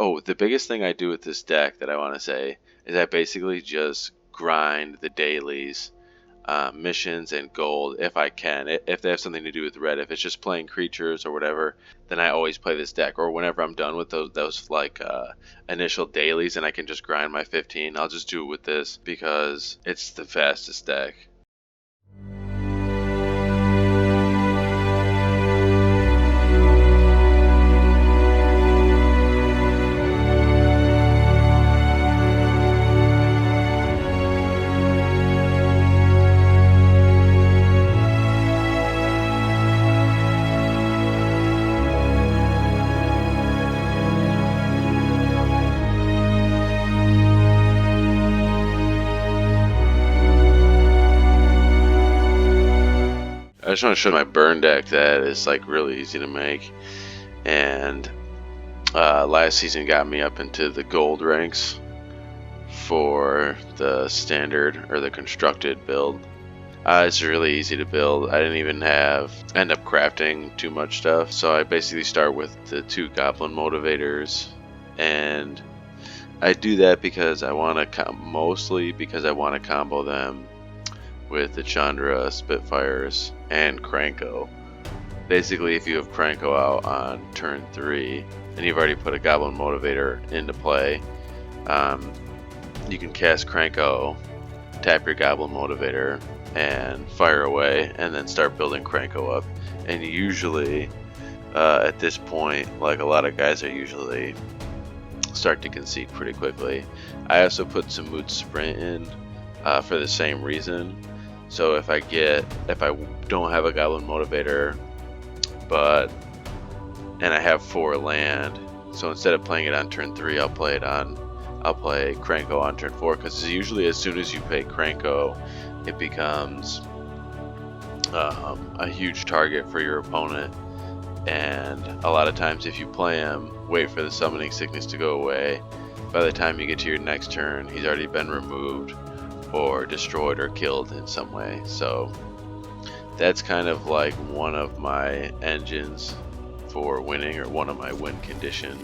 Oh, the biggest thing I do with this deck that I want to say is I basically just grind the dailies, missions, and gold if I can. If they have something to do with red, if it's just playing creatures or whatever, then I always play this deck. Or whenever I'm done with those like initial dailies and I can just grind my 15, I'll just do it with this because it's the fastest deck. I just want to show my burn deck that is like really easy to make, and last season got me up into the gold ranks for the standard or the constructed build. It's really easy to build. I didn't even end up crafting too much stuff, so I basically start with the 2 goblin motivators, and I do that because I want to mostly because I want to combo them with the Chandra, Spitfires, and Kranko. Basically, if you have Kranko out on turn 3 and you've already put a Goblin Motivator into play, you can cast Kranko, tap your Goblin Motivator, and fire away, and then start building Kranko up. And usually, at this point, like a lot of guys are usually start to concede pretty quickly. I also put some Mood Sprint in for the same reason. So if I don't have a Goblin Motivator, and I have 4 land, so instead of playing it on turn 3, I'll play Kranko on turn 4, because usually as soon as you play Kranko, it becomes a huge target for your opponent. And a lot of times if you play him, wait for the Summoning Sickness to go away, by the time you get to your next turn, he's already been removed or destroyed or killed in some way. So that's kind of like one of my engines for winning, or one of my win condition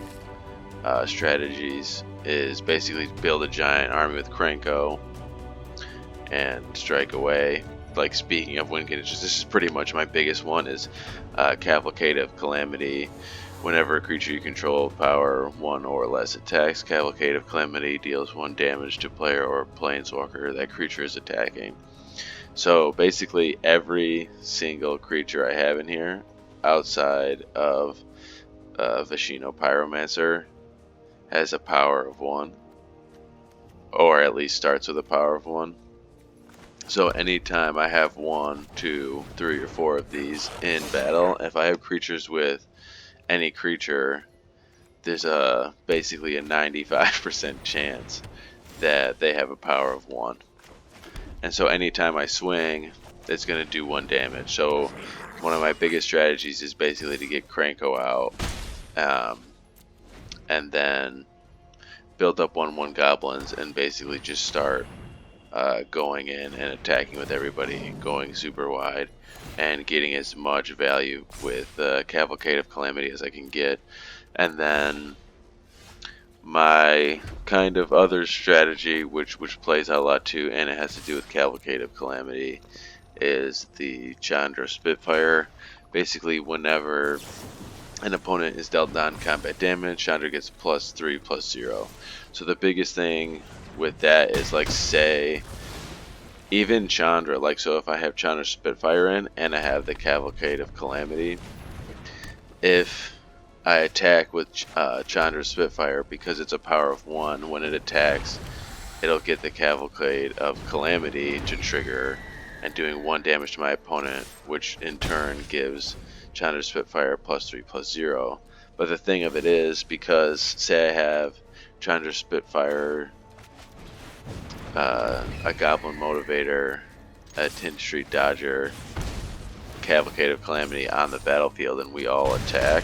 strategies, is basically build a giant army with Kranko and strike away. Like, speaking of win conditions, this is pretty much my biggest one, is Cavalcade of Calamity. Whenever a creature you control power 1 or less attacks, Cavalcade of Calamity deals 1 damage to player or planeswalker that creature is attacking. So basically every single creature I have in here, outside of Vashino Pyromancer, has a power of 1, or at least starts with a power of 1. So anytime I have 1, 2, 3, or 4 of these in battle, if I have creatures with any creature, there's basically a 95% chance that they have a power of 1. And so anytime I swing, it's going to do 1 damage. So one of my biggest strategies is basically to get Kranko out, and then build up 1/1 goblins and basically just start going in and attacking with everybody, going super wide, and getting as much value with Cavalcade of Calamity as I can get. And then my kind of other strategy, which plays out a lot too, and it has to do with Cavalcade of Calamity, is the Chandra Spitfire. Basically, whenever an opponent is dealt non-combat damage, Chandra gets +3/+0. So the biggest thing with that is, like, say, even Chandra, like, so if I have Chandra Spitfire in and I have the Cavalcade of Calamity, if I attack with Chandra Spitfire, because it's a power of 1, when it attacks, it'll get the Cavalcade of Calamity to trigger and doing 1 damage to my opponent, which in turn gives Chandra Spitfire +3/+0. But the thing of it is, because say I have Chandra Spitfire, a Goblin Motivator, a 10th Street Dodger, Cavalcade of Calamity on the battlefield, and we all attack,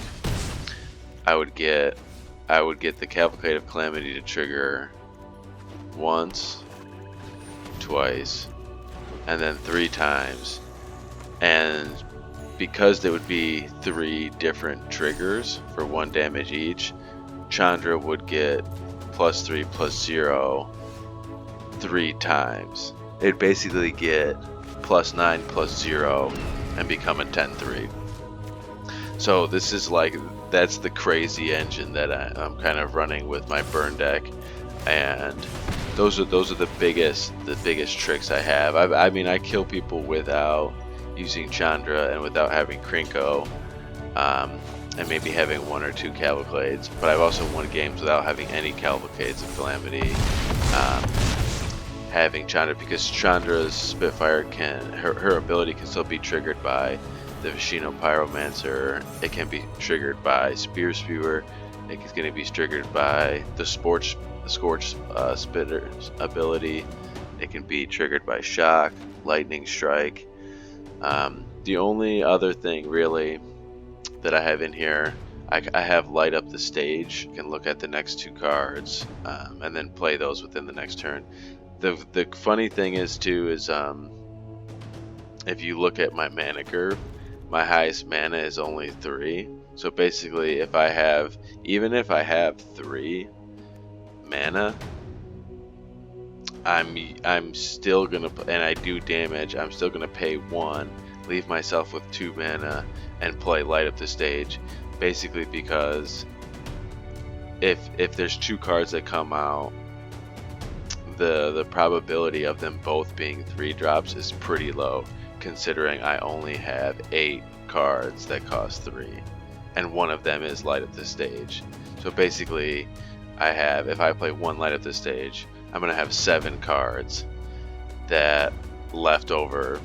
I would get the Cavalcade of Calamity to trigger once, twice, and then 3 times. And because there would be 3 different triggers for 1 damage each, Chandra would get +3 +0 3 times. It'd basically get +9 +0 and become a 10-3. So this is like, that's the crazy engine that I'm kind of running with my burn deck, and those are the biggest tricks I have. I mean, I kill people without using Chandra and without having Krinko, and maybe having 1 or 2 Cavalcades, but I've also won games without having any Cavalcades of Calamity, having Chandra, because Chandra's Spitfire her ability can still be triggered by the Vishino Pyromancer. It can be triggered by Spear Spewer. It's going to be triggered by the Scorch Spitter's ability. It can be triggered by Shock, Lightning Strike. The only other thing really that I have in here, I have Light Up the Stage. You can look at the next 2 cards and then play those within the next turn. The funny thing is too is if you look at my mana curve, my highest mana is only 3. So basically, even if I have 3 mana, I'm still gonna, and I do damage, I'm still gonna pay 1, leave myself with 2 mana, and play Light Up the Stage. Basically because if there's 2 cards that come out, the probability of them both being 3 drops is pretty low, considering I only have 8 cards that cost 3, and one of them is Light Up the Stage. So basically, if I play 1 Light Up the Stage, I'm gonna have 7 cards that left over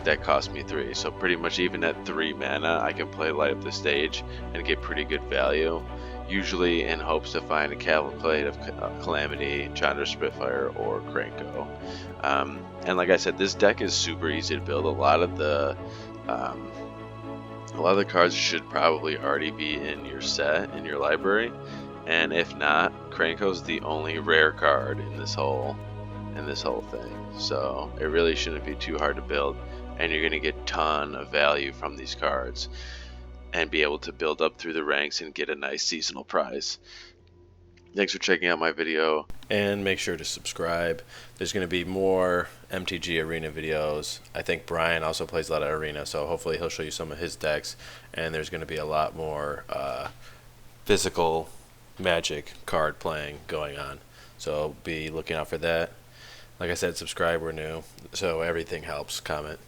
that cost me 3. So pretty much even at 3 mana, I can play Light Up the Stage and get pretty good value, usually in hopes to find a Cavalcade of Calamity, Chandra Spitfire, or Kranko. And like I said, this deck is super easy to build. A lot of the cards should probably already be in your set, in your library, and if not, Kranko's the only rare card in this whole thing. So it really shouldn't be too hard to build, and you're gonna get a ton of value from these cards and be able to build up through the ranks and get a nice seasonal prize. Thanks for checking out my video, and make sure to subscribe. There's going to be more MTG Arena videos. I think Brian also plays a lot of Arena, so hopefully he'll show you some of his decks, and there's going to be a lot more physical Magic card playing going on, so be looking out for that. Like I said, subscribe, we're new, so everything helps. Comment.